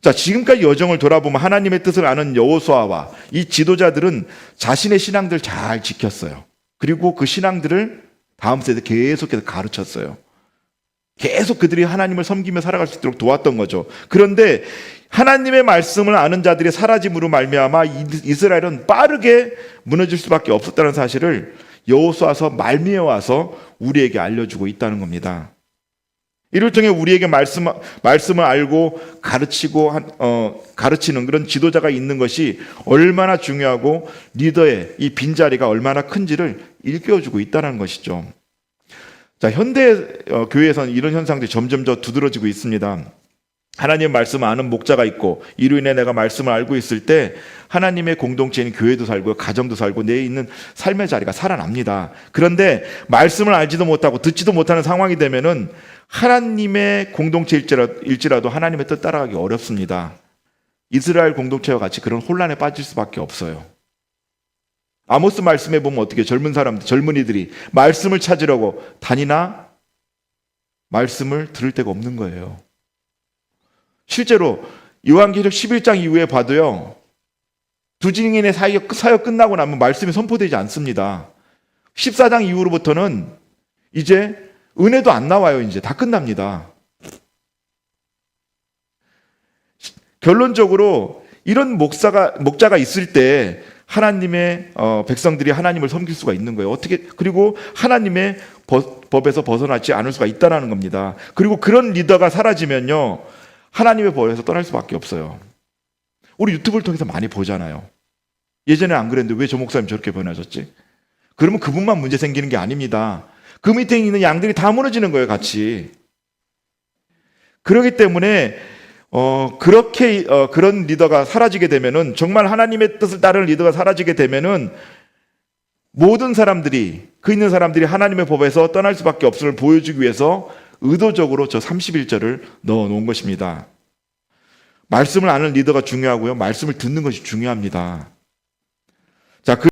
자, 지금까지 여정을 돌아보면 하나님의 뜻을 아는 여호수아와 이 지도자들은 자신의 신앙들 잘 지켰어요. 그리고 그 신앙들을 다음 세대 계속해서 가르쳤어요. 계속 그들이 하나님을 섬기며 살아갈 수 있도록 도왔던 거죠. 그런데 하나님의 말씀을 아는 자들이 사라짐으로 말미암아 이스라엘은 빠르게 무너질 수밖에 없었다는 사실을 여호수아서 말미에 와서 우리에게 알려주고 있다는 겁니다. 이를 통해 우리에게 말씀을 알고 가르치는 그런 지도자가 있는 것이 얼마나 중요하고 리더의 이 빈자리가 얼마나 큰지를 일깨워주고 있다는 것이죠. 자, 현대 교회에서는 이런 현상들이 점점 더 두드러지고 있습니다. 하나님의 말씀을 아는 목자가 있고 이로 인해 내가 말씀을 알고 있을 때 하나님의 공동체인 교회도 살고 가정도 살고 내 있는 삶의 자리가 살아납니다. 그런데 말씀을 알지도 못하고 듣지도 못하는 상황이 되면은 하나님의 공동체일지라도 하나님의 뜻 따라가기 어렵습니다. 이스라엘 공동체와 같이 그런 혼란에 빠질 수밖에 없어요. 아모스 말씀에 보면 어떻게 젊은이들이 말씀을 찾으려고 다니나 말씀을 들을 데가 없는 거예요. 실제로 요한계시록 11장 이후에 봐도요, 두 증인의 사역 끝나고 나면 말씀이 선포되지 않습니다. 14장 이후로부터는 이제 은혜도 안 나와요. 이제 다 끝납니다. 결론적으로 이런 목자가 있을 때 하나님의 백성들이 하나님을 섬길 수가 있는 거예요. 그리고 하나님의 법에서 벗어나지 않을 수가 있다는 겁니다. 그리고 그런 리더가 사라지면요, 하나님의 법에서 떠날 수밖에 없어요. 우리 유튜브를 통해서 많이 보잖아요. 예전에 안 그랬는데 왜 저 목사님 저렇게 변하셨지? 그러면 그분만 문제 생기는 게 아닙니다. 그 밑에 있는 양들이 다 무너지는 거예요, 같이. 그렇기 때문에 그런 리더가 사라지게 되면은, 정말 하나님의 뜻을 따르는 리더가 사라지게 되면은 모든 사람들이, 그 있는 사람들이 하나님의 법에서 떠날 수밖에 없음을 보여주기 위해서 의도적으로 저 31절을 넣어 놓은 것입니다. 말씀을 아는 리더가 중요하고요, 말씀을 듣는 것이 중요합니다. 자,